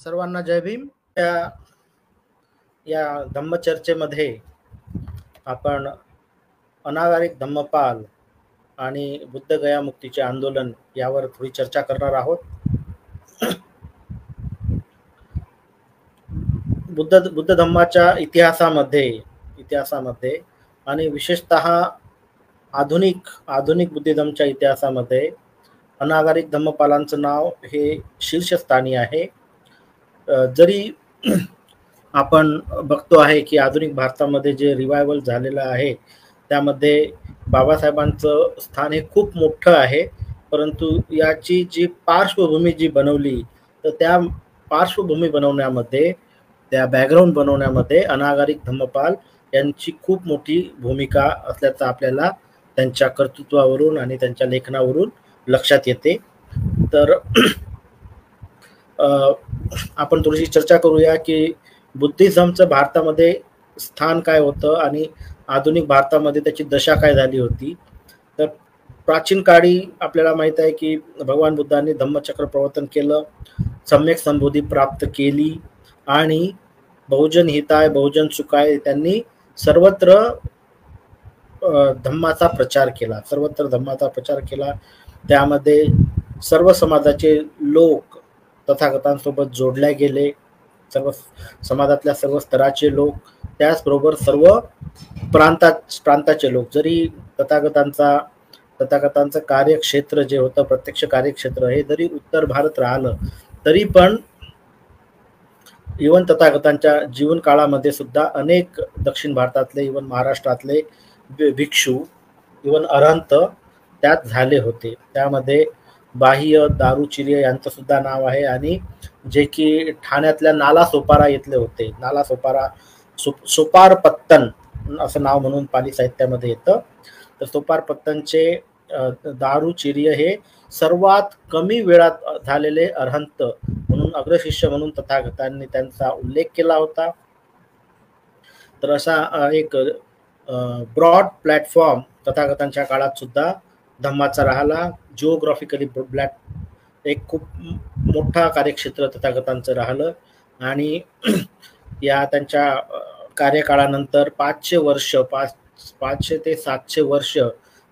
सर्वांना जय भीम. या धम्मचर्चेमध्ये आपण अनागारिक धम्मपाल आणि बुद्धगया मुक्तीचे आंदोलन यावर थोडी चर्चा करणार आहोत. बुद्ध धम्माच्या इतिहासामध्ये आणि विशेषतः आधुनिक बुद्धिधमच्या इतिहासामध्ये अनागारिक धम्मपालांचं नाव हे शीर्षस्थानी आहे. जरी आपण बघतो आहे की आधुनिक भारतामध्ये जे रिवायवल झालेलं आहे त्यामध्ये बाबासाहेबांचं स्थान हे खूप मोठं आहे, परंतु याची जी पार्श्वभूमी जी बनवली तर त्या पार्श्वभूमी बनवण्यामध्ये, त्या बॅकग्राऊंड बनवण्यामध्ये अनागारिक धम्मपाल यांची खूप मोठी भूमिका असल्याचं आपल्याला त्यांच्या कर्तृत्वावरून आणि त्यांच्या लेखनावरून लक्षात येते. तर आपण थोडीशी चर्चा करूया की बुद्धिझमचं भारतामध्ये स्थान काय होतं आणि आधुनिक भारतामध्ये त्याची दशा काय झाली होती. तर प्राचीन काळी आपल्याला माहित आहे की भगवान बुद्धांनी धम्मचक्र प्रवर्तन केलं, सम्यक संबोधी प्राप्त केली आणि बहुजन हिताय बहुजन सुखाय त्यांनी सर्वत्र धम्माचा प्रचार केला. त्यामध्ये सर्व समाजाचे लोक तथागतांसोबत जोडले गेले, सर्व समाजातल्या सर्व स्तराचे लोक, त्याचबरोबर सर्व प्रांताचे लोक. जरी तथागतांचं कार्यक्षेत्र जे होतं, प्रत्यक्ष कार्यक्षेत्र हे जरी उत्तर भारत राहिलं तरी पण इवन तथागतांच्या जीवन काळामध्ये सुद्धा अनेक दक्षिण भारतातले, इवन महाराष्ट्रातले भिक्षू, इवन अरहंत त्यात झाले होते. त्यामध्ये बाह्य दारुचिर्य यांचं सुद्धा नाव आहे आणि जे की ठाण्यातल्या नालासोपारा येथले होते. सोपारपत्तन असं नाव म्हणून पाली साहित्यामध्ये येतं. तर सोपारपत्तनचे दारुचिर्य हे सर्वात कमी वेळात झालेले अरहंत म्हणून, अग्रशिष्य म्हणून तथागतांनी त्यांचा उल्लेख केला होता. तर असा एक ब्रॉड प्लॅटफॉर्म तथागतांच्या काळात सुद्धा धम्माचा राहिला. जिओग्राफिकली एक खूप मोठा कार्यक्षेत्र तथागतांचं राहिलं आणि या त्यांच्या कार्यकाळानंतर 500 ते 700 वर्ष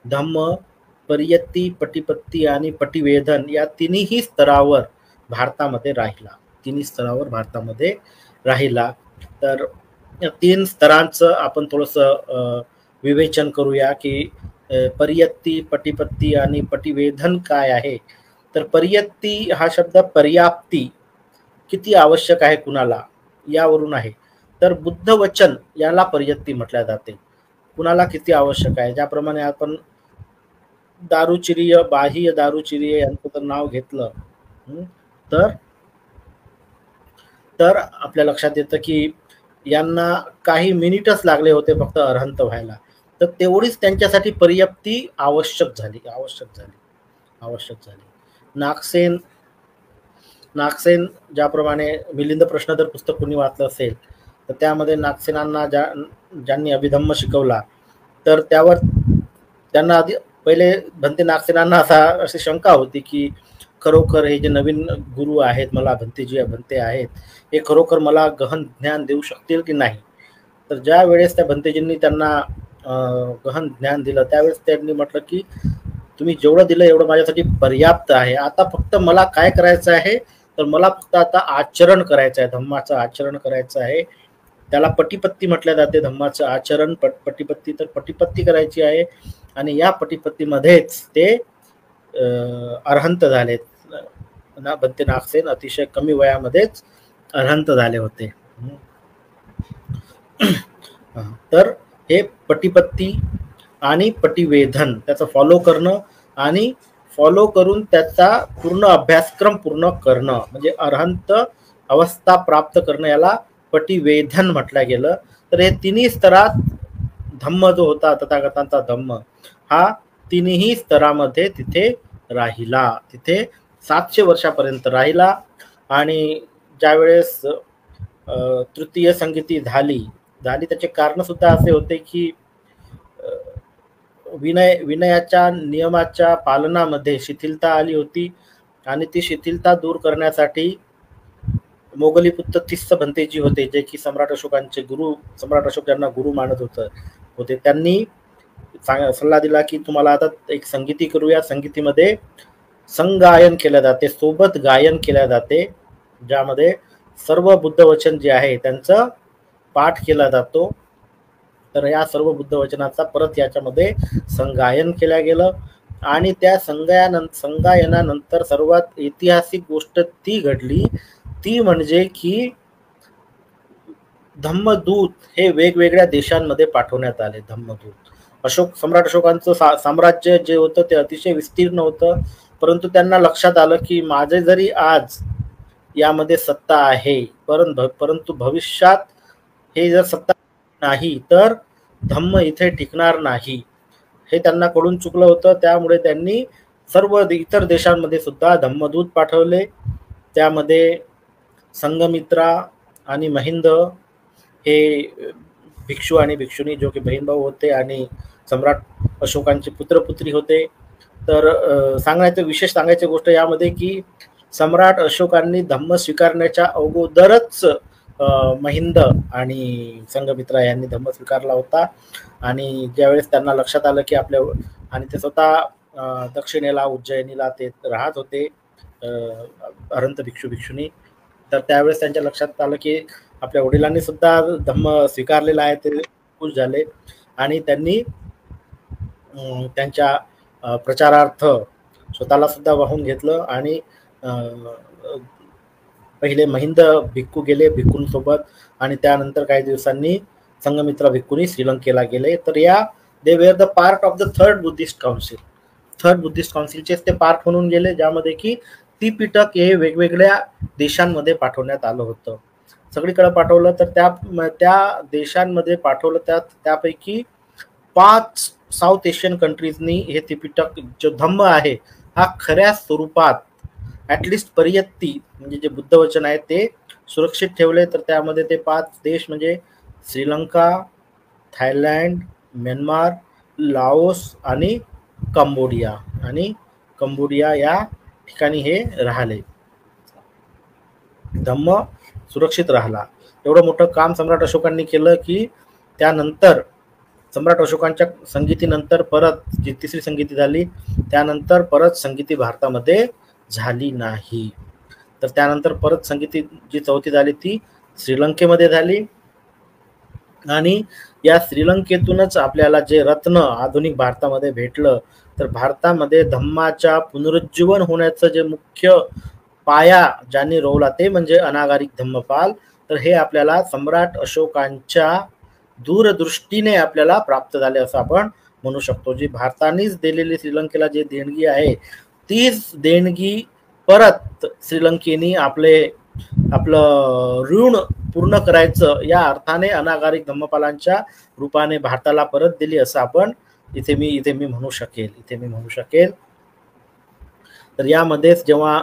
धम्म परियत्ती, पटिपत्ती आणि पटिवेधन या तिन्ही स्तरावर भारतामध्ये राहिला. तर या 3 स्तरांचं आपण थोडंसं विवेचन करूया की परियत्ती, पटिपत्ती आणि पटिवेधन काय आहे. तर परियत्ती हा शब्द पर्याप्ती, किती आवश्यक आहे कुणाला, यावरून आहे. तर बुद्ध वचन याला परियत्ती म्हटल्या जाते, कुणाला किती आवश्यक आहे. ज्याप्रमाणे आपण दारुचिर्य, बाह्य दारुचिर्य यांचं तर नाव घेतलं तर आपल्या लक्षात येतं की यांना काही मिनिटच लागले होते फक्त अरहंत व्हायला. तर तेवढीच त्यांच्यासाठी पर्याप्ती आवश्यक झाली. नागसेन ज्याप्रमाणे मिलिंद प्रश्नोत्तर पुस्तक कोणी वाचलं असेल तर त्यामध्ये नागसेनांना ज्यांनी अभिधम्म शिकवला तर त्यांना आधी पहिले भंते नागसेनांना अशी शंका होती की खरोखर हे जे नवीन गुरु आहेत, मला भंते आहेत, हे खरोखर मला गहन ज्ञान देऊ शकतील की नाही. तर ज्या वेळेस त्या भंतेजींनी त्यांना गहन ज्ञान दिलं त्यावेळेस त्यांनी म्हटलं की तुम्ही जेवढं दिलं एवढं माझ्यासाठी पर्याप्त आहे. आता फक्त मला काय करायचं आहे, तर मला फक्त आता आचरण करायचं आहे, धम्माचं आचरण करायचं आहे. त्याला पटिपत्ती म्हटल्या जाते, धम्माचं आचरण. पटिपत्ती करायची आहे आणि या पटिपत्तीमध्येच ते अरहंत झालेत. भंते नागसेन अतिशय कमी वयामध्येच अरहंत झाले होते. तर हे पटिपत्ती आणि पटिवेधन त्याचं फॉलो करणं आणि फॉलो करून त्याचा पूर्ण अभ्यासक्रम पूर्ण करणं म्हणजे अरहंत अवस्था प्राप्त करणं, याला पटिवेधन म्हटलं गेलं. तर हे तिन्ही स्तरात धम्म जो होता, तथागतांचा धम्म, हा तिन्ही स्तरामध्ये तिथे राहिला. तिथे 700 वर्षापर्यंत राहिला. आणि ज्यावेळेस तृतीय संगीती झाली त्याचे कारण सुद्धा असे होते की विनयाच्या नियमाच्या पालनामध्ये शिथिलता आली होती आणि ती शिथिलता दूर करण्यासाठी मोगली पुत्र तिस्स भंतेजी होते, जे की सम्राट अशोकांचे गुरु, सम्राट अशोक यांना गुरु मानत होते. त्यांनी सल्ला दिला की तुम्हाला आता एक संगीती करूया. संगीतीमध्ये संगायन केले जाते, सोबत गायन केले जाते, ज्यामध्ये सर्व बुद्ध वचन जे आहे त्यांचं पाठ केला जातो. तर या सर्व बुद्ध वचनाचा परत याच्यामध्ये संगायन केल्या गेलं. आणि त्या संगायनानंतर सर्वात ऐतिहासिक गोष्ट ती घडली, ती म्हणजे की धम्मदूत हे वेगवेगळ्या देशांमध्ये पाठवण्यात आले. धम्मदूत सम्राट अशोकांचं साम्राज्य जे होतं ते अतिशय विस्तीर्ण होतं, परंतु त्यांना लक्षात आलं की माझे जरी आज यामध्ये सत्ता आहे, परंतु भविष्यात हे जर सत्ता नाही तर धम्म इथे टिकणार नाही, हे त्यांना कळून चुकलं होतं. त्यामुळे त्यांनी सर्व इतर देशांमध्ये सुद्धा धम्मदूत पाठवले. त्यामध्ये संघमित्रा आणि महिंद हे भिक्षू आणि भिक्षुणी, जो की बहीण भाऊ होते आणि सम्राट अशोकांचे पुत्रपुत्री होते. तर विशेष सांगायची गोष्ट यामध्ये की सम्राट अशोकांनी धम्म स्वीकारण्याच्या अगोदरच महिंद आणि संघमित्रा यांनी धम्म स्वीकारला होता. आणि ज्यावेळेस त्यांना लक्षात आलं की आणि ते स्वतः दक्षिणेला उज्जैनीला ते राहत होते, अरंत भिक्षू भिक्षुणी, तर त्यावेळेस त्यांच्या लक्षात आलं की आपल्या वडिलांनी सुद्धा धम्म स्वीकारलेला आहे. ते खुश झाले आणि त्यांनी त्यांच्या प्रचारार्थ स्वतःला सुद्धा वाहून घेतलं. आणि पहिले महिंद भिक्खू गेले भिक्खूंसोबत, आणि त्यानंतर काही दिवसांनी संघमित्रा भिक्खूंनी श्रीलंकेला गेले. तर they were the part of the third Buddhist काउन्सिलचे ते पार्ट म्हणून गेले, ज्यामध्ये की त्रिपिटक हे वेगवेगळ्या देशांमध्ये पाठवण्यात आलं होतं. सगळीकडे पाठवलं. तर त्या देशांमध्ये पाठवलं, त्यापैकी 5 साऊथ एशियन कंट्रीजनी हे त्रिपिटक जो धम्म आहे हा खऱ्या स्वरूपात ॲटलिस्ट पर्यत्ती म्हणजे जे बुद्ध वचन आहे ते सुरक्षित ठेवले. तर त्यामध्ये ते 5 देश म्हणजे श्रीलंका, थायलंड, म्यानमार, लाओस आणि कंबोडिया या ठिकाणी हे राहिले. धम्म सुरक्षित राहिला. एवढं मोठं काम सम्राट अशोकांनी केलं की त्यानंतर सम्राट अशोकांच्या संगीतीनंतर परत जी तिसरी संगीती झाली, त्यानंतर परत संगीती भारतामध्ये झाली नाही. तर त्यानंतर परत संगीती जी चौथी झाली ती श्रीलंकेमध्ये झाली. आणि या श्रीलंकेतूनच आपल्याला जे रत्न आधुनिक भारतामध्ये भेटलं. तर भारतामध्ये धम्माच्या पुनरुज्जीवन होण्याचं जे मुख्य पाया ज्यांनी रोवला ते म्हणजे अनागारिक धम्मपाल. तर हे आपल्याला सम्राट अशोकांच्या दूरदृष्टीने आपल्याला प्राप्त झाले असं आपण म्हणू शकतो. जी भारतानेच दिलेली श्रीलंकेला जी देणगी आहे, तीच देणगी परत श्रीलंकेने आपलं ऋण पूर्ण करायचं या अर्थाने अनागारिक धम्मपालांच्या रूपाने भारताला परत दिली असं आपण इथे मी म्हणू शकेल. तर यामध्येच जेव्हा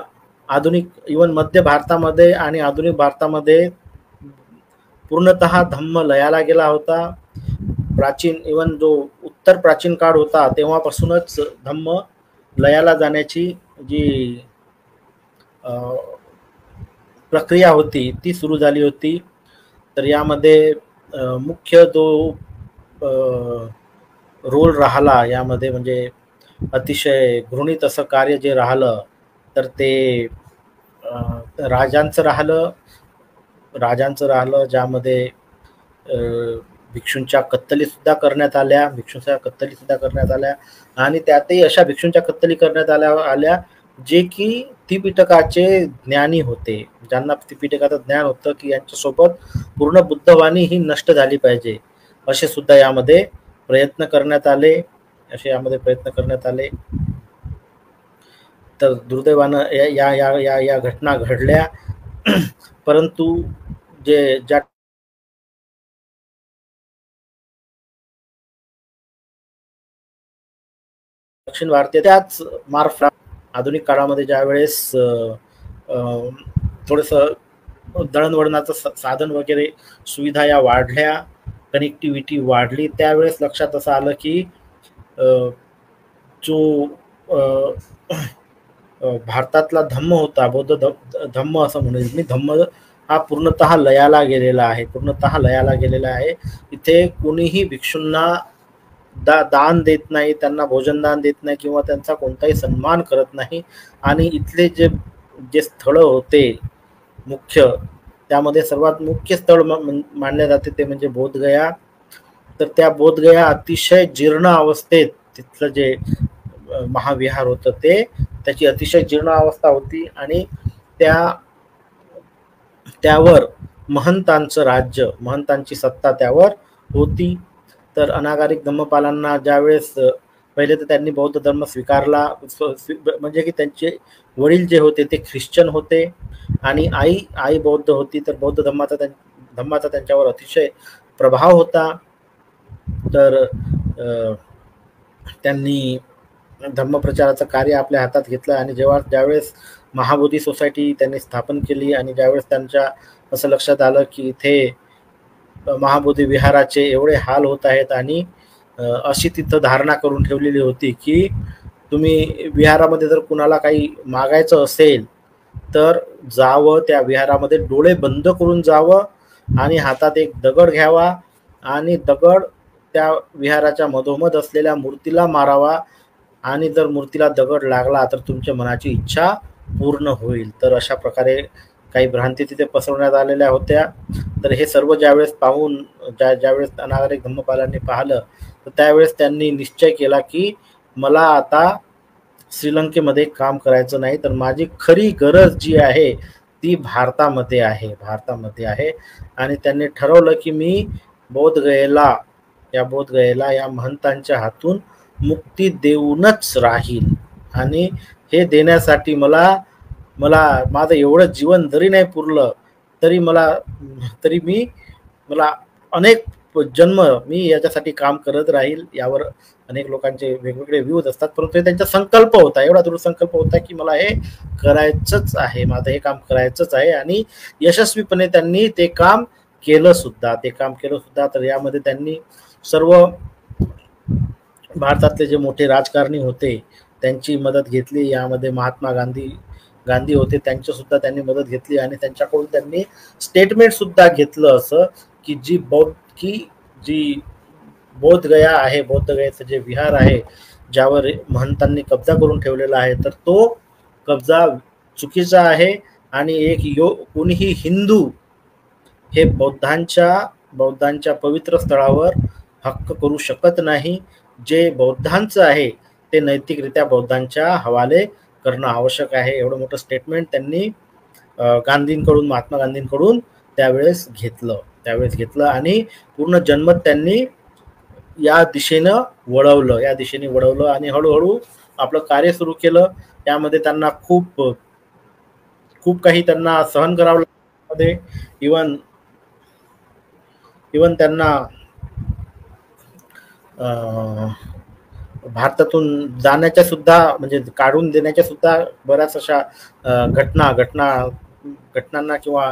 आधुनिक इवन मध्य भारतामध्ये आणि आधुनिक भारतामध्ये पूर्णतः धम्म लयाला गेला होता. प्राचीन इवन जो उत्तर प्राचीन काळ होता तेव्हापासूनच धम्म लयाला जाण्याची जी प्रक्रिया होती ती सुरू झाली होती. तर यामध्ये मुख्य जो रोल राहिला यामध्ये म्हणजे अतिशय घृणित असं कार्य जे राहिलं तर ते राजांचं राहिलं, ज्यामध्ये भिक्षूंच्या कत्तली सुद्धा करण्यात आल्या. आणि त्यातही अशा भिक्षूंच्या कत्तली करण्यात आल्या जे की त्रिपिटकाचे ज्ञानी होते, ज्यांना त्रिपिटकाचं ज्ञान होतं की यांच्यासोबत पूर्ण बुद्धवाणी ही नष्ट झाली पाहिजे, असे सुद्धा यामध्ये प्रयत्न करण्यात आले. तर दुर्दैवानं या घटना घडल्या. परंतु ज्या दक्षिण भारतीय त्याच मार्फत आधुनिक काळामध्ये ज्या वेळेस थोडंसं दळणवळणाचं साधन वगैरे सुविधा या वाढल्या, कनेक्टिव्हिटी वाढली, त्यावेळेस लक्षात असं आलं की जो भारतातला धम्म होता, बौद्ध धम्म असं म्हणेल मी, हा पूर्णतः लयाला गेलेला आहे, पूर्णतः लयाला गेलेला आहे. इथे कोणीही भिक्षूंना दान देत नाही, त्यांना भोजनदान देत नाही किंवा त्यांचा कोणताही सन्मान करत नाही. आणि इथले जे जे स्थळ होते मुख्य, त्यामध्ये सर्वात मुख्य स्थळ मानले जाते ते म्हणजे बोधगया. तर त्या बोधगया अतिशय जीर्ण अवस्थेत तिथलं जे महाविहार होतं ते, त्याची अतिशय जीर्ण अवस्था होती आणि त्यावर महंतांचं राज्य, महंतांची सत्ता त्यावर होती. तर अनागारिक धम्मपालांना ज्यावेळेस पहिले तर त्यांनी बौद्ध धर्म स्वीकारला, म्हणजे की त्यांचे वडील जे होते ते ख्रिश्चन होते आणि आई बौद्ध होती. तर बौद्ध धम्माचा त्यांच्यावर अतिशय प्रभाव होता. तर त्यांनी धम्मप्रचाराचं कार्य आपल्या हातात घेतलं आणि ज्यावेळेस महाबोधी सोसायटी त्यांनी स्थापन केली आणि ज्यावेळेस त्यांच्या असं लक्षात आलं की इथे महाबोधी विहाराचे एवढे हाल होत आहेत आणि अशी तिथं धारणा करून ठेवलेली होती की तुम्ही विहारामध्ये जर कुणाला काही मागायचं असेल तर जावं, त्या विहारामध्ये डोळे बंद करून जावं आणि हातात एक दगड घ्यावा आणि दगड त्या विहाराच्या मधोमध असलेल्या मूर्तीला मारावा आणि जर मूर्तीला दगड लागला तर तुमच्या मनाची इच्छा पूर्ण होईल. तर अशा प्रकारे काही भ्रांती तिथे पसरवण्यात आलेल्या होत्या. तर हे सर्व ज्यावेळेस पाहून ज्यावेळेस अनागरिक धम्मपालांनी पाहिलं तर त्यावेळेस त्यांनी निश्चय केला की मला आता श्रीलंकेमध्ये काम करायचं नाही, तर माझी खरी गरज जी आहे ती भारतामध्ये आहे. आणि त्यांनी ठरवलं की मी बोधगयेला या महंतांच्या हातून मुक्ती देऊनच राहील. आणि हे देण्यासाठी मला माझं एवढं जीवन जरी नाही पुरलं तरी मला अनेक जन्म मी याच्यासाठी काम करत राहील. यावर अनेक लोकांचे वेगवेगळे व्ह्यूज असतात, परंतु त्यांचा संकल्प होता, एवढा दृढ संकल्प होता की मला हे करायचंच आहे, माझं हे काम करायचंच आहे. आणि यशस्वीपणे त्यांनी ते काम केलं सुद्धा. तर यामध्ये त्यांनी सर्व भारतातले जे मोठे राजकारणी होते त्यांची मदत घेतली. यामध्ये महात्मा गांधी होते, त्यांची सुद्धा त्यांनी मदत घेतली आणि त्यांच्याकडून त्यांनी स्टेटमेंट सुद्धा घेतलं असं की जी बोधगया आहे, बोधगयाचं जे विहार आहे ज्यावर महंतांनी कब्जा करून ठेवलेला आहे, तर तो कब्जा चुकीचा आहे आणि कोणीही हिंदू हे बौद्धांच्या पवित्र स्थळावर हक्क करू शकत नाही. जे बौद्धांचं आहे ते नैतिकरित्या बौद्धांच्या हवाले करणं आवश्यक आहे. एवढं मोठं स्टेटमेंट त्यांनी महात्मा गांधींकडून त्यावेळेस घेतलं आणि पूर्ण जन्मत त्यांनी या दिशेनं वळवलं आणि हळूहळू आपलं कार्य सुरू केलं. त्यामध्ये त्यांना खूप काही त्यांना सहन करावं लागलं. इवन त्यांना भारतातून जाण्याच्या सुद्धा म्हणजे काढून देण्याच्या सुद्धा बऱ्याच अशा घटनांना किंवा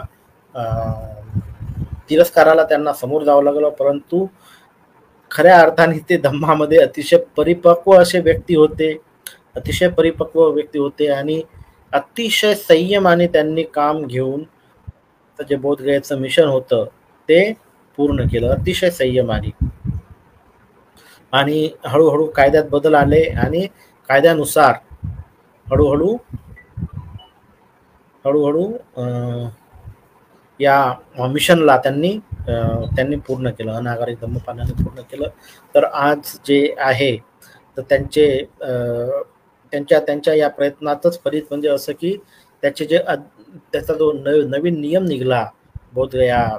तिरस्काराला त्यांना समोर जावं लागलं. परंतु खऱ्या अर्थाने ते धम्मामध्ये अतिशय परिपक्व व्यक्ती होते आणि अतिशय संयमाने त्यांनी काम घेऊन जे बोधगयेचं मिशन होतं ते पूर्ण केलं, अतिशय संयमाने. आणि हळूहळू कायद्यात बदल आले आणि कायद्यानुसार हळूहळू या मिशनला त्यांनी पूर्ण केलं, अनागरिक धम्मपालांनी पूर्ण केलं. तर आज जे आहे तर त्यांच्या या प्रयत्नातच फलित म्हणजे असं की त्याचा जो नवीन नियम निघाला बोधगया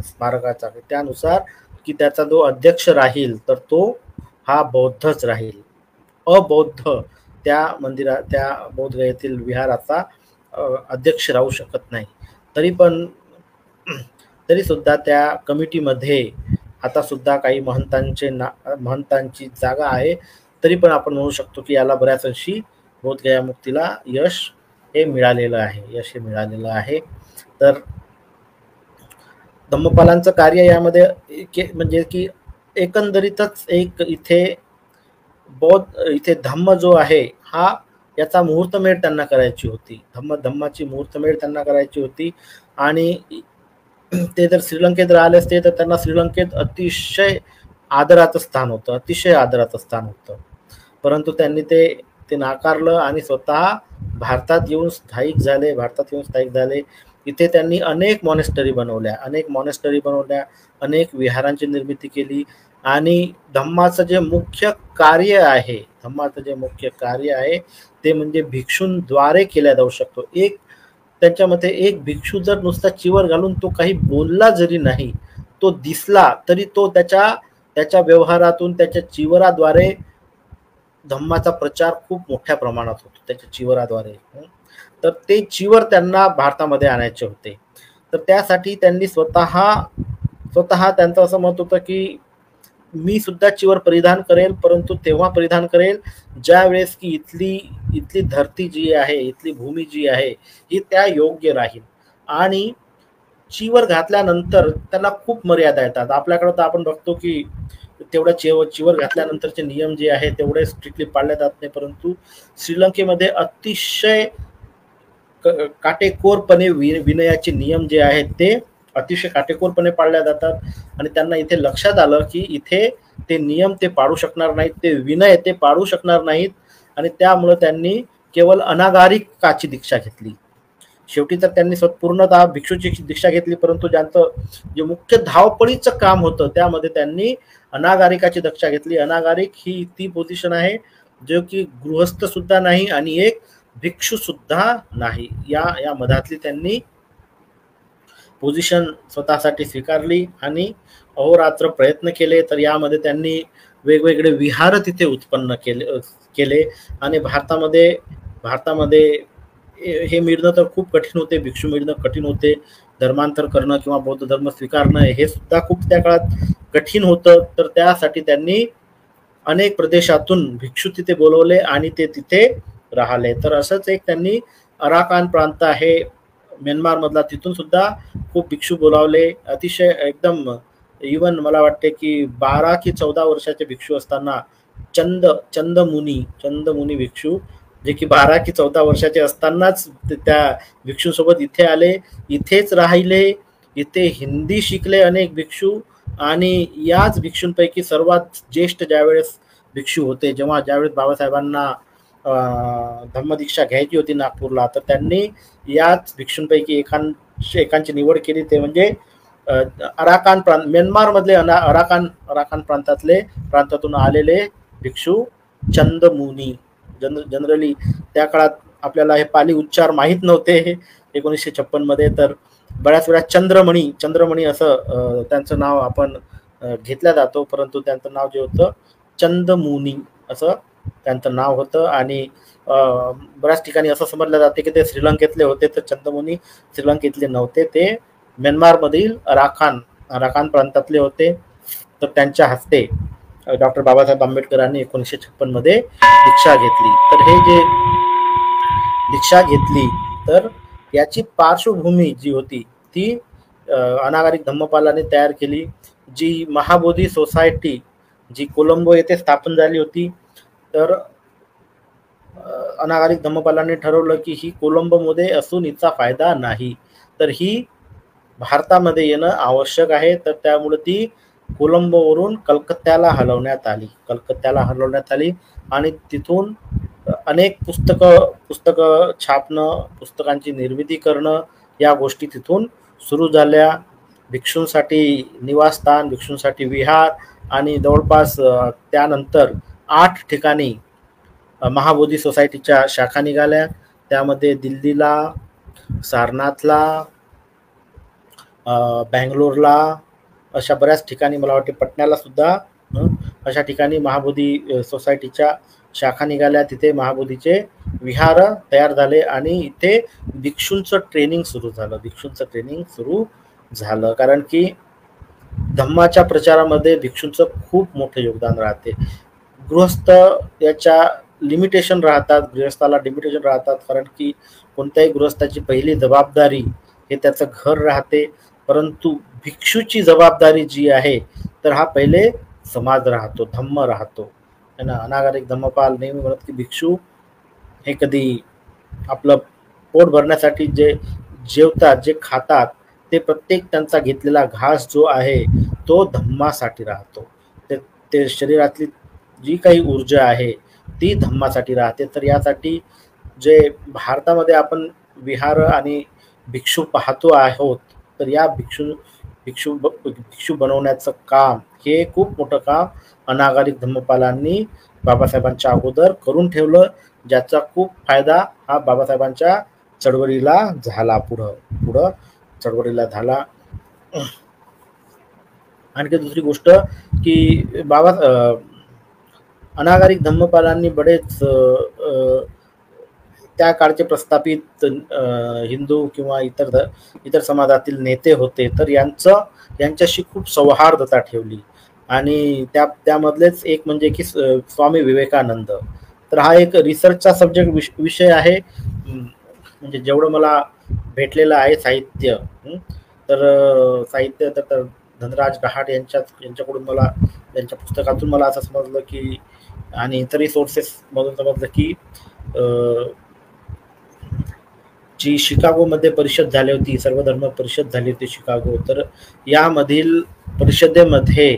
स्मारकाचा, त्यानुसार की त्याचा जो अध्यक्ष राहील तर तो हा बौद्धच राहील, अबौद्ध त्या बोधगयेतील विहाराचा अध्यक्ष राहू शकत नाही. तरी सुद्धा त्या कमिटीमध्ये आता सुद्धा काही महंतांची जागा आहे. तरी पण आपण म्हणू शकतो की याला बऱ्याच अंशी बोधगया मुक्तीला यश हे मिळालेलं आहे. तर धम्मपालांचं कार्य यामध्ये म्हणजे की एकंदरीतच इथे धम्म जो आहे हा याचा मुहूर्तमेढ त्यांना करायची होती. धम्माची मुहूर्तमेढ त्यांना करायची होती आणि ते जर श्रीलंकेत राहिले असते तर त्यांना श्रीलंकेत अतिशय आदराचं स्थान होतं, अतिशय आदराचं स्थान होतं. परंतु त्यांनी ते ते नाकारलं आणि स्वतः भारतात येऊन स्थायिक झाले. इथे त्यांनी अनेक मॉनेस्टरी बनवल्या, अनेक विहारांची निर्मिती केली आणि धम्माचं जे मुख्य कार्य आहे ते म्हणजे भिक्षूंद्वारे केल्या जाऊ शकतो. त्याच्यामध्ये एक भिक्षू जर नुसता चिवर घालून तो काही बोलला जरी नाही, तो दिसला तरी तो त्याच्या त्याच्या व्यवहारातून त्याच्या चिवराद्वारे धम्माचा प्रचार खूप मोठ्या प्रमाणात होतो त्याच्या चिवराद्वारे. तर ते चिवर त्यांना भारतामध्ये आणायचे होते. तर त्यासाठी त्यांनी स्वतः त्यांचं असं मत होतं की मी सुद्धा चिवर परिधान करेल, परंतु तेव्हा परिधान करेल ज्या वेळेस की इथली इथली धरती जी आहे, इथली भूमी जी आहे ही त्या योग्य राहील. आणि चिवर घातल्यानंतर त्याला खूप मर्यादा येतात. आपल्याकडे तर आपण बघतो की तेवढा चिवर घातल्यानंतरचे नियम जे आहे तेवढे स्ट्रिक्टली पाळले जात नाही, परंतु श्रीलंकेमध्ये अतिशय काटेकोरपणे विनयाचे नियम जे आहेत ते अतिशय काटेकोरपणे पाळल्या जातात. आणि त्यांना इथे लक्षात आलं की इथे ते नियम ते पाळू शकणार नाहीत, ते विनय ते पाळू शकणार नाहीत. आणि त्यामुळे त्यांनी केवळ अनागारिकाची दीक्षा घेतली. शेवटी तर त्यांनी पूर्णतः भिक्षूची दीक्षा घेतली, परंतु ज्यांचं जे मुख्य धावपळीचं काम होतं त्यामध्ये त्यांनी अनागारिकाची दीक्षा घेतली. अनागारिक ही ती पोझिशन आहे जो की गृहस्थ सुद्धा नाही आणि एक भिक्षू सुद्धा नाही, या मधातली त्यांनी पोझिशन स्वतःसाठी स्वीकारली आणि अहोरात्र प्रयत्न केले. तर यामध्ये त्यांनी वेगवेगळे विहार तिथे उत्पन्न केले आणि भारतामध्ये हे मिळणं तर खूप कठीण होते, भिक्षू मिळणं कठीण होते. धर्मांतर करणं किंवा बौद्ध धर्म स्वीकारणं हे सुद्धा खूप त्या काळात कठीण होतं. तर त्यासाठी त्यांनी अनेक प्रदेशातून भिक्षू तिथे बोलवले आणि ते तिथे राहिले. तर असंच एक त्यांनी अराकान प्रांत आहे म्यानमार मधला, तिथून सुद्धा खूप भिक्षू बोलावले. अतिशय एकदम इवन मला वाटते की 12 की 14 वर्षाचे भिक्षू असताना चंदमुनी भिक्षू जे की 12 की 14 वर्षाचे असतानाच त्या भिक्षूंसोबत इथे आले, इथेच राहिले, इथे हिंदी शिकले अनेक भिक्षू. आणि याच भिक्षूंपैकी सर्वात ज्येष्ठ ज्यावेळेस भिक्षू होते, ज्यावेळेस बाबासाहेबांना धम्मदीक्षा घ्यायची होती नागपूरला, तर त्यांनी याच भिक्षूंपैकी एकांची निवड केली. ते म्हणजे अराकान प्रांत, म्यानमार मधले अराकान प्रांतातून आलेले भिक्षू चंदमुनी. जनरली त्या काळात आपल्याला हे पाली उच्चार माहीत नव्हते 1956 मध्ये. तर बऱ्याच वेळा चंद्रमणी असं त्यांचं नाव आपण घेतलं जातो, परंतु त्यांचं नाव जे होतं चंदमुनी असं त्यांचं नाव होतं. आणि बऱ्याच ठिकाणी असं समजलं जाते की ते श्रीलंकेतले होते, तर चंदमुनी श्रीलंकेतले नव्हते, ते म्यानमारमधील अराकान प्रांतातले होते. तर त्यांच्या हस्ते डॉक्टर बाबासाहेब आंबेडकरांनी 1956 मध्ये दीक्षा घेतली. तर हे जे दीक्षा घेतली तर याची पार्श्वभूमी जी होती ती अनागारिक धम्मपालाने तयार केली. जी महाबोधी सोसायटी जी कोलंबो येथे स्थापन झाली होती, तर अनागारिक धम्मपालाने ठरवलं की ही कोलंबोमध्ये असून हिचा फायदा नाही, तर ही भारतामध्ये येणं आवश्यक आहे. तर त्यामुळे ती कोलंबोवरून कलकत्त्याला हलवण्यात आली आणि तिथून अनेक पुस्तकं छापणं, पुस्तकांची निर्मिती करणं या गोष्टी तिथून सुरू झाल्या. भिक्षूंसाठी निवासस्थान, भिक्षूंसाठी विहार आणि जवळपास त्यानंतर 8 ठिकाणी महाबोधी सोसायटीच्या शाखा निघाल्या. त्यामध्ये दिल्लीला, सारनाथला, बँगलोरला, अशा बऱ्याच ठिकाणी, मला वाटते पटण्याला सुद्धा अशा ठिकाणी महाबोधी सोसायटीच्या शाखा निघाल्या. तिथे महाबोधीचे विहार तयार झाले आणि इथे भिक्षूंचं ट्रेनिंग सुरू झालं. कारण की धम्माच्या प्रचारामध्ये भिक्षूंचं खूप मोठं योगदान राहते. गृहस्थाला लिमिटेशन राहतात, कारण की कोणत्याही गृहस्थाची पहिली जबाबदारी हे त्याचं घर राहते, परंतु भिक्षूची जबाबदारी जी आहे तर हा पहिले समाज राहतो, धम्म राहतो है ना. अनागारिक धम्मपाल नेहमी म्हणत की भिक्षू हे कधी आपलं पोट भरण्यासाठी जेवतात, जे खातात, ते प्रत्येक त्यांचा घेतलेला घास जो आहे तो धम्मासाठी राहतो. ते ते शरीरातली जी काही ऊर्जा आहे ती धम्मासाठी राहते. तर यासाठी जे भारतामध्ये आपण विहार आणि भिक्षू पाहतो आहोत, तर या भिक्षू बनवण्याचं काम, हे खूप मोठं काम अनागरिक धम्मपालांनी बाबासाहेबांच्या अगोदर करून ठेवलं, ज्याचा खूप फायदा हा बाबासाहेबांच्या चळवळीला झाला. पुढं पुढं चळवळीला झाला. आणखी दुसरी गोष्ट की अनागरिक धम्मपालांनी बरेच त्या काळचे प्रस्थापित हिंदू किंवा इतर समाजातील नेते होते, तर यांच्याशी खूप सौहार्दता ठेवली. आणि त्यामधलेच एक म्हणजे की स्वामी विवेकानंद. तर हा एक रिसर्चचा सब्जेक्ट विषय आहे. म्हणजे जेवढं मला भेटलेलं आहे साहित्य, साहित्य तर धनराज गहाट यांच्याकडून मला, त्यांच्या पुस्तकातून मला असं समजलं की, आणि इतरही सोर्सेस मधून समजलं की जी शिकागोमध्ये परिषद झाली होती, सर्वधर्म परिषद झाली होती शिकागो, तर यामधील परिषदेमध्ये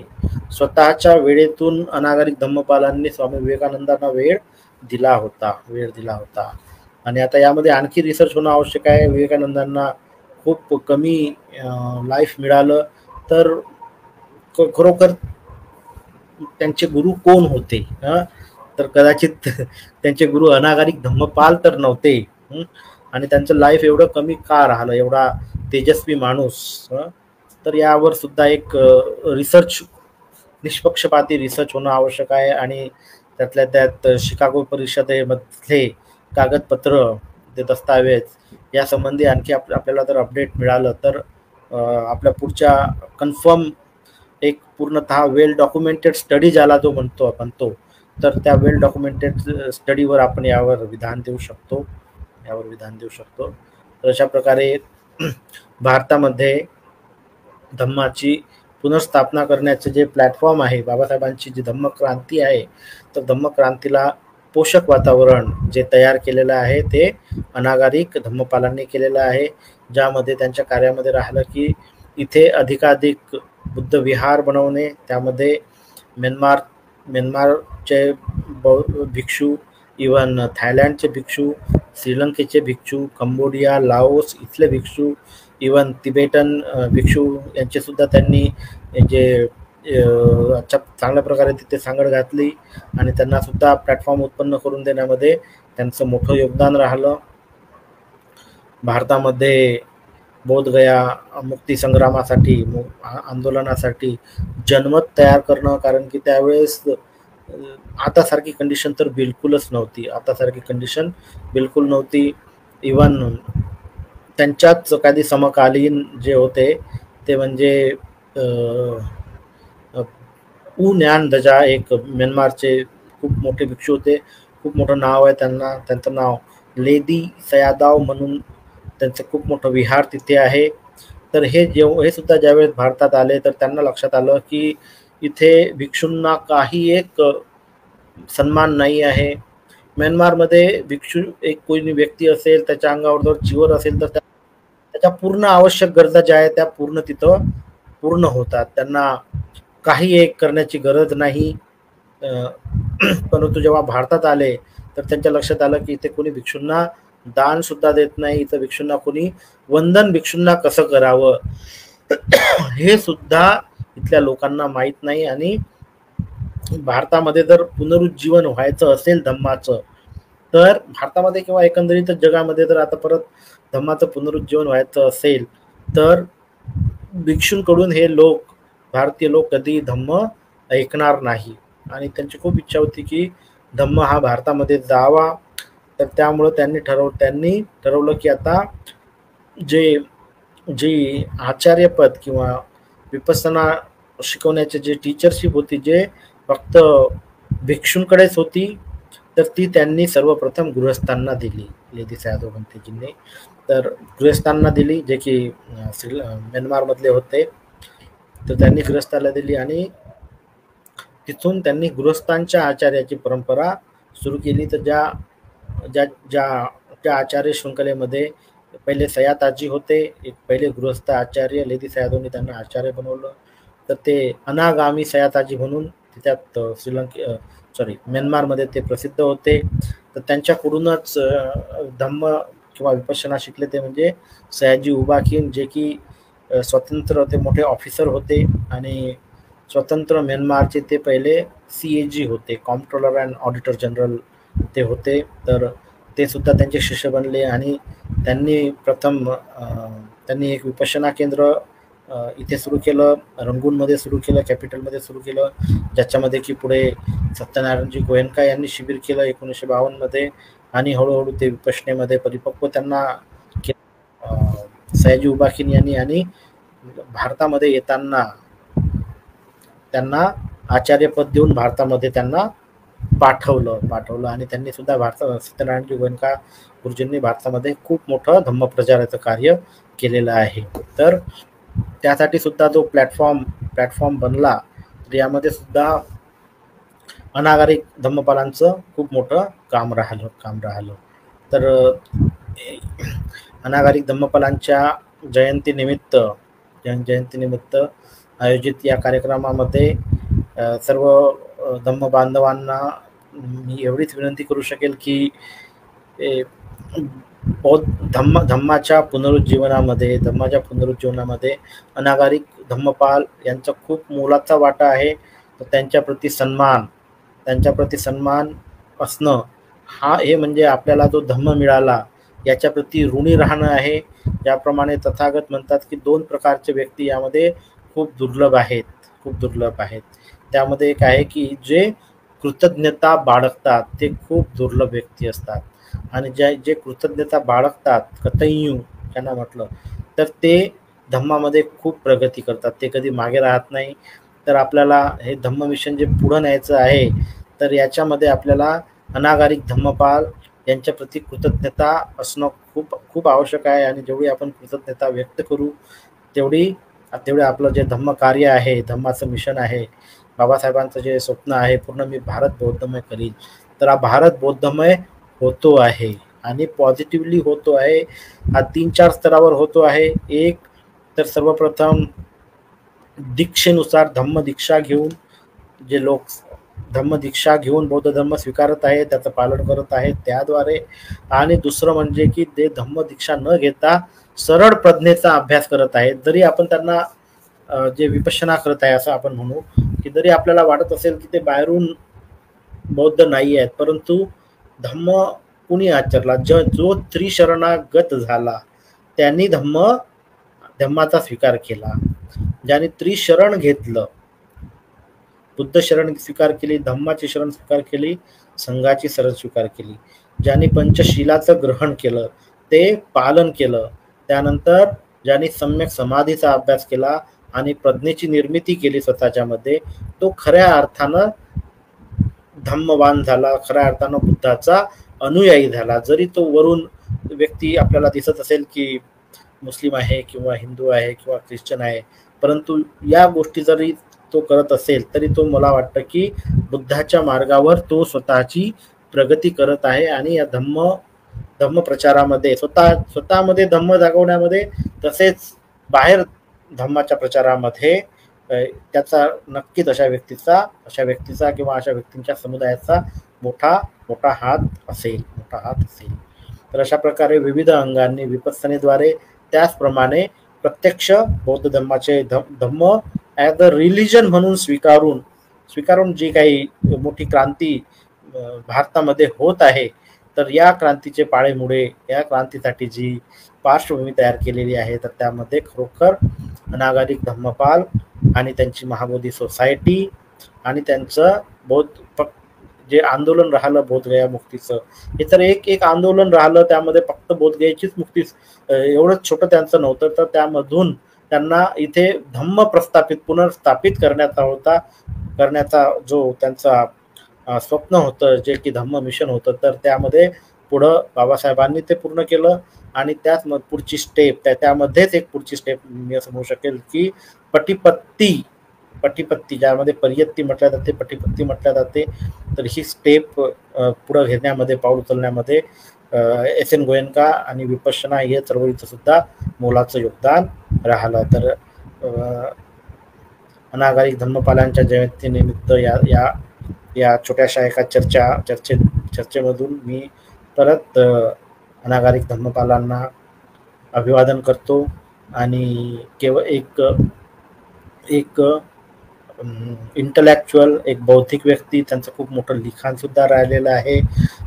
स्वतःच्या वेळेतून अनागरिक धम्मपालांनी स्वामी विवेकानंदांना वेळ दिला होता. आणि आता यामध्ये आणखी रिसर्च होणं आवश्यक आहे. विवेकानंदांना खूप कमी लाईफ मिळालं, तर खरोखर त्यांचे गुरु कोण होते? तर कदाचित त्यांचे गुरु अनागरिक धम्मपाल तर नव्हते. आणि त्यांचं लाईफ एवढं कमी का राहिलं, एवढा तेजस्वी माणूस? तर यावर सुद्धा एक रिसर्च, निष्पक्षपाती रिसर्च होणं आवश्यक आहे. आणि त्यातल्या त्यात शिकागो परिषदेमधले कागदपत्र, ते दस्तावेज या संबंधी आणखी आपल्याला जर अपडेट मिळालं तर आपल्या पुढच्या कन्फर्म एक पूर्णतः वेल डॉक्युमेंटेड स्टडी ज्याला जो म्हणतो आपण, तर त्या वेल डॉक्युमेंटेड स्टडीवर आपण यावर विधान देऊ शकतो. तर अशा प्रकारे भारतामध्ये धम्माची पुनर्स्थापना करण्याचे जे प्लॅटफॉर्म आहे, बाबासाहेबांची जी धम्मक्रांती आहे, तर धम्मक्रांतीला पोषक वातावरण जे तयार केलेलं आहे ते अनागरिक धम्मपालांनी केलेलं आहे. ज्यामध्ये त्यांच्या कार्यामध्ये राहिलं की इथे अधिकाधिक बुद्ध विहार बनवणे, त्यामध्ये म्यानमारचे भिक्षू, इवन थायलंडचे भिक्षू, श्रीलंकेचे भिक्षू, कंबोडिया, लाओस इथले भिक्षू, इवन तिबेटन भिक्षू यांचे सुद्धा त्यांनी जे चांगल्या प्रकारे तिथे सांगड घातली आणि त्यांना सुद्धा प्लॅटफॉर्म उत्पन्न करून देण्यामध्ये त्यांचं मोठं योगदान राहिलं. भारतामध्ये बोधगया मुक्ती संग्रामासाठी, आंदोलनासाठी जनमत तयार करणं, कारण की त्यावेळेस आतासारखी कंडिशन तर बिलकुलच नव्हती. इवन त्यांच्याच काही समकालीन जे होते ते म्हणजे ऊ न्यान दजा, एक म्यानमारचे खूप मोठे भिक्षू होते, खूप मोठं नाव आहे त्यांना. त्यांचं नाव लेदी सयादाव म्हणून त्यांचं खूप मोठं विहार तिथे आहे. तर हे सुद्धा ज्यावेळेस भारतात आले तर त्यांना लक्षात आलं की इथे भिक्षूंना काही एक सन्मान नाही आहे. म्यानमारमध्ये भिक्षू एक कोणी व्यक्ती असेल, त्याच्या अंगावर जर चिवर असेल तर त्याच्या पूर्ण आवश्यक गरजा ज्या आहेत त्या तिथं पूर्ण होतात. त्यांना काही एक करण्याची गरज नाही. परंतु जेव्हा भारतात आले तर त्यांच्या लक्षात आलं की इथे कोणी भिक्षूंना दान सुद्धा देत नाही, इथं भिक्षूंना कोणी वंदन भिक्षूंना कसं करावं हे सुद्धा इथल्या लोकांना माहीत नाही. आणि भारतामध्ये जर पुनरुज्जीवन व्हायचं असेल धम्माचं, तर भारतामध्ये किंवा एकंदरीतच जगामध्ये जर आता परत धम्माचं पुनरुज्जीवन व्हायचं असेल तर भिक्षूंकडून हे भारतीय लोक कधी धम्म ऐकणार नाही. आणि त्यांची खूप इच्छा होती की धम्म हा भारतामध्ये जावा. तर त्यामुळं त्यांनी ठरवलं की आता जी आचार्यपद किंवा विपස්සना शिकवण्याचे जे टीचरशिप होती, जे फक्त भिक्षूंकडेच होती, तर ती त्यांनी सर्वप्रथम गृहस्थांना दिली. लेदी सयादाव भंतेजींनी तर गृहस्थांना दिली, जे की म्यानमारमधले होते. तर त्यांनी गृहस्थाला दिली आणि तिथून त्यांनी गृहस्थांच्या आचार्याची परंपरा सुरू केली. तर ज्या आचार्य शृंखलेमध्ये पहिले सयाताजी होते, एक पहिले गृहस्थ आचार्य लेदी सयादोनी त्यांना आचार्य बनवलं, तर ते अनागामी सयाताजी म्हणून त्यात म्यानमारमध्ये ते प्रसिद्ध होते. तर त्यांच्याकडूनच धम्म किंवा विपश्यना शिकले ते म्हणजे सयाजी उबाखीन, जे की स्वतंत्र ते मोठे ऑफिसर होते आणि स्वतंत्र म्यानमारचे ते पहिले CAG होते, कॉम्प्ट्रोलर अँड ऑडिटर जनरल ते होते. तर ते सुद्धा त्यांचे शिष्य बनले आणि त्यांनी प्रथम त्यांनी एक विपश्यना केंद्र इथे सुरू केलं, रंगूनमध्ये सुरू केलं, कॅपिटलमध्ये सुरू केलं, ज्याच्यामध्ये की पुढे सत्यनारायणजी गोयनका यांनी शिबिर केलं 1952 मध्ये आणि हळूहळू ते विपश्यनेमध्ये परिपक्व त्यांना सयाजी उबाखिन यांनी आणि भारतामध्ये येताना त्यांना आचार्यपद देऊन भारतामध्ये त्यांना पाठवलं आणि त्यांनी सुद्धा सत्यनारायणजी गोयनका गुरुजींनी भारतामध्ये खूप मोठं धम्मप्रचाराचं कार्य केलेलं आहे. तर त्यासाठी सुद्धा जो प्लॅटफॉर्म बनला, तर यामध्ये सुद्धा अनागरिक धम्मपालांचं खूप मोठं काम राहिलं. तर अनागरिक धम्मपालांच्या जयंतीनिमित्त आयोजित या कार्यक्रमामध्ये सर्व धम्म बांधवांना मी एवढीच विनंती करू शकेल की धम्माच्या पुनरुज्जीवनामध्ये अनागरिक धम्मपाल यांचा खूप मोलाचा वाटा आहे. तर त्यांच्याप्रती सन्मान असणं हे म्हणजे आपल्याला जो धम्म मिळाला याच्याप्रती ऋणी राहणं आहे. ज्याप्रमाणे तथागत म्हणतात की 2 प्रकारचे व्यक्ती यामध्ये खूप दुर्लभ आहेत. त्यामध्ये एक आहे की जे कृतज्ञता बाळगतात ते खूप दुर्लभ व्यक्ती असतात, आणि जे कृतज्ञता बाळगतात, कतय्यू त्यांना म्हटलं, तर ते धम्मामध्ये खूप प्रगती करतात, ते कधी मागे राहत नाही. तर आपल्याला हे धम्म मिशन जे पुढं न्यायचं आहे, तर याच्यामध्ये आपल्याला अनागरिक धम्मपाल यांच्याप्रती कृतज्ञता असणं खूप खूप आवश्यक आहे. आणि जेवढी आपण कृतज्ञता व्यक्त करू तेवढे आपलं जे धम्म कार्य आहे, धम्माचं मिशन आहे, बाबासाहेबांचं जे स्वप्न आहे पूर्ण मी भारत बौद्धमय करीन, तर हा भारत बौद्धमय होतो आहे आणि पॉझिटिव्हली होतो आहे. हा 3-4 स्तरावर होतो आहे. एक तर सर्वप्रथम दीक्षेनुसार धम्म दीक्षा घेऊन जे लोक धम्म दीक्षा घेऊन बौद्ध धर्म स्वीकारत आहे, त्याचं पालन करत आहेत त्याद्वारे. आणि दुसरं म्हणजे की ते धम्म दीक्षा न घेता सरळ प्रज्ञेचा अभ्यास करत आहेत. जरी आपण त्यांना जे विपश्यना करत आहे असं आपण म्हणू, की जरी आपल्याला वाटत असेल की ते बाहेरून बौद्ध नाही आहेत, परंतु धम्म कुणी आचरला, जो त्रिशरणागत झाला त्यांनी धम्माचा स्वीकार केला. ज्याने त्रिशरण घेतलं, बुद्ध शरण स्वीकार केली, धम्माची शरण स्वीकार केली, संघाची शरण स्वीकार केली, ज्यांनी पंचशीलाचं ग्रहण केलं, ते पालन केलं, त्यानंतर ज्यांनी सम्यक समाधीचा अभ्यास केला आणि प्रज्ञेची निर्मिती केली स्वतःच्या मध्ये, तो खऱ्या अर्थानं धम्मवान झाला, खऱ्या अर्थानं बुद्धाचा अनुयायी झाला. जरी तो वरून व्यक्ती आपल्याला दिसत असेल की मुस्लिम आहे किंवा हिंदू आहे किंवा ख्रिश्चन आहे, परंतु या गोष्टी जरी तो करत असेल तरी तो मला वाटतं की बुद्धाच्या मार्गावर तो स्वतःची प्रगती करत आहे. आणि या धम्म प्रचारामध्ये स्वतःमध्ये धम्म जागवण्यामध्ये, तसेच बाहेर धम्माच्या प्रचारामध्ये त्याचा नक्कीच अशा व्यक्तीचा किंवा अशा व्यक्तींच्या समुदायाचा मोठा हात असेल. तर अशा प्रकारे विविध अंगांनी विपස්සनेद्वारे, त्याचप्रमाणे प्रत्यक्ष बौद्ध धम्माचे धम्म ॲज अ रिलिजन म्हणून स्वीकारून जी काही मोठी क्रांती भारतामध्ये होत आहे, तर या क्रांतीचे पाळेमुळे, या क्रांतीसाठी जी पार्श्वभूमी तयार केलेली आहे, तर त्यामध्ये खरोखर अनागरिक धम्मपाल आणि त्यांची महाबोधी सोसायटी आणि त्यांचं जे आंदोलन राहिलं बोधगया मुक्तीचं, हे तर एक आंदोलन राहिलं, त्यामध्ये फक्त बोधगयाचीच मुक्ती एवढंच छोटं त्यांचं नव्हतं, तर त्यामधून त्यांना इथे धम्म पुनर्स्थापित करण्याचा जो त्यांचा स्वप्न होतं, जे की धम्म मिशन होतं, तर त्यामध्ये पुढं बाबासाहेबांनी ते पूर्ण केलं. आणि त्याच पुढची स्टेप, त्यामध्येच एक पुढची स्टेप मी असं म्हणू शकेल की पटिपत्ती, ज्यामध्ये परियत्ती म्हटल्या जाते, पटिपत्ती म्हटल्या जाते. तर ही स्टेप पुढं घेण्यामध्ये, पाऊल उचलण्यामध्ये एस एन गोयंका आणि विपश्यना हे चळवळीचं सुद्धा मोलाचं योगदान राहिलं. तर अनागारिक धम्मपालांच्या जयंतीनिमित्त या छोट्याशा एका चर्चेमधून मी परत अनागारिक धम्मपालांना अभिवादन करतो आणि केवळ एक इंटलेक्च्युअल, एक बौद्धिक व्यक्ती, त्यांचं खूप मोठं लिखाण सुद्धा राहिलेलं आहे.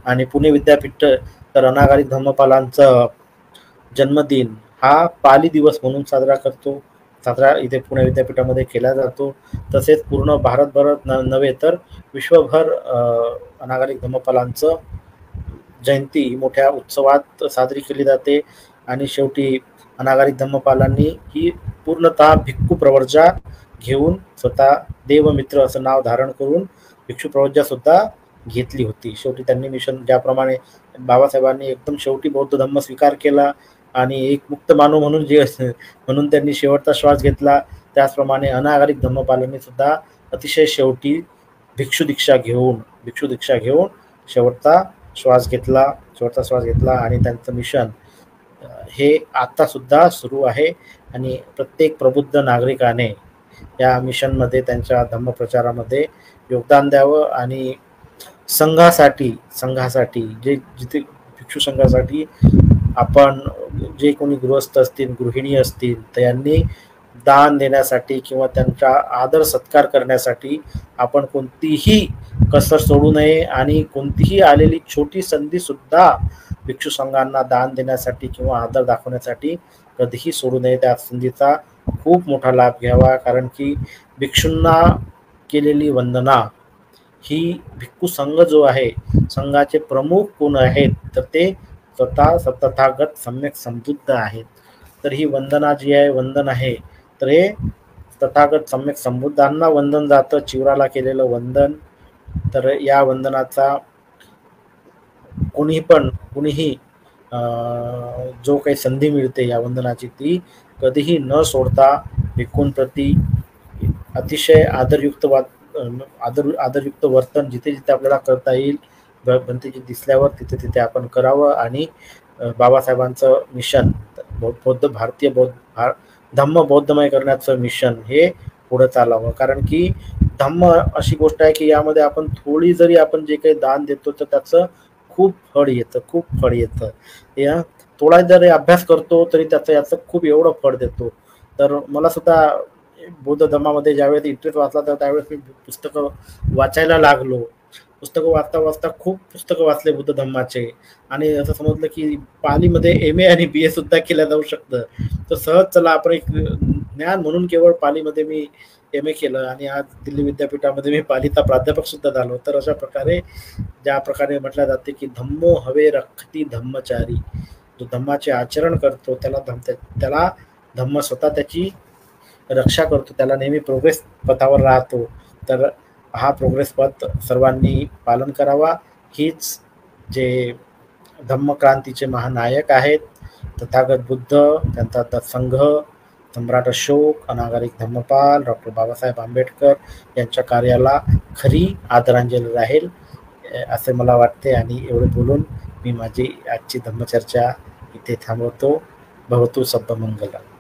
आणि पुणे विद्यापीठ तर अनागारिक धम्मपालांचा जन्मदिन हा पाली दिवस म्हणून साजरा इथे पुणे विद्यापीठामध्ये केला जातो. तसेच पूर्ण भारतभर नव्हे तर विश्वभर अनागारिक धम्मपालांचं जयंती मोठ्या उत्सवात साजरी केली जाते. आणि शेवटी अनागारिक धम्मपालांनी ही पूर्णतः भिक्खू प्रवर्जा घेऊन स्वतः देवमित्र असं नाव धारण करून भिक्षू प्रवर्जा सुद्धा घेतली होती. शेवटी त्यांनी मिशन, ज्याप्रमाणे बाबासाहेबांनी एकदम शेवटी बौद्ध धम्म स्वीकार केला आणि एक मुक्त मानव म्हणून त्यांनी शेवटचा श्वास घेतला, त्याचप्रमाणे अनागारिक धम्मपालांनी सुद्धा अतिशय शेवटी भिक्षू दीक्षा घेऊन शेवटचा श्वास घेतला आणि त्यांचं मिशन हे आता सुद्धा सुरू आहे. आणि प्रत्येक प्रबुद्ध नागरिकाने या मिशनमध्ये, त्यांच्या धम्मप्रचारामध्ये योगदान द्यावं आणि संघासाठी जिथे भिक्षू संघासाठी आपण जे कोणी गृहस्थ असतील, गृहिणी असतील, तर यांनी दान देण्यासाठी किंवा त्यांचा आदर सत्कार करण्यासाठी आपण कोणतीही कसर सोडू नये आणि कोणतीही आलेली छोटी संधी सुद्धा भिक्षू संघांना दान देण्यासाठी किंवा आदर दाखवण्यासाठी कधीही सोडू नये. त्या संधीचा खूप मोठा लाभ घ्यावा, कारण की भिक्षूंना केलेली वंदना ही भिक्खू संघ जो आहे, संघाचे प्रमुख कोण आहेत, तर ते स्वतः तथागत सम्यक संबुद्ध आहेत. तर ही वंदना जी आहे, वंदन आहे, तर हे तथागत सम्यक संबुद्धांना वंदन जातं, चिवराला केलेलं वंदन. तर या वंदनाचा कुणीही जो काही संधी मिळते या वंदनाची, ती कधीही न सोडता भिक्खूंप्रती अतिशय आदरयुक्त वर्तन जिथे आपल्याला करता येईल, भंतेजी दिसल्यावर तिथे आपण करावं. आणि बाबासाहेबांचं मिशन भारतीय धम्म बौद्धमय करण्याचं मिशन हे पुढे चालावं. कारण की धम्म अशी गोष्ट आहे की यामध्ये आपण थोडी जरी आपण जे काही दान देतो तर त्याचं खूप फळ येतं. या थोडा जरी अभ्यास करतो तरी याचं खूप एवढं फळ देतो. तर मला सुद्धा बौद्ध धर्मामध्ये ज्यावेळेस इंटरेस्ट वाचला तर त्यावेळेस मी पुस्तकं वाचायला लागलो. पुस्तकं वाचता खूप पुस्तकं वाचले बुद्ध धम्माचे, आणि असं समजलं की पालीमध्ये MA आणि BA सुद्धा केलं जाऊ शकतं. तर सहज चला आपण एक ज्ञान म्हणून केवळ पालीमध्ये मी MA केलं आणि आज दिल्ली विद्यापीठामध्ये मी पालीचा प्राध्यापक सुद्धा झालो. तर अशा प्रकारे ज्या प्रकारे म्हटलं जाते की धम्मो हवे रखती धम्मचारी, जो धम्माचे आचरण करतो त्याला धम्म स्वतः त्याची रक्षा करतो, त्याला नेहमी प्रोग्रेस पथावर राहतो. तर हा प्रोग्रेस पथ सर्वांनी पालन करावा. हीच जे धम्मक्रांतीचे महानायक आहेत तथागत बुद्ध, त्यांचा संघ, सम्राट अशोक, अनागारिक धम्मपाल, डॉक्टर बाबासाहेब आंबेडकर यांच्या कार्याला खरी आदरांजली राहील असे मला वाटते. आणि एवढे बोलून मी माझी आजची धम्मचर्चा इथे थांबवतो. भवतु सब्बमंगलम.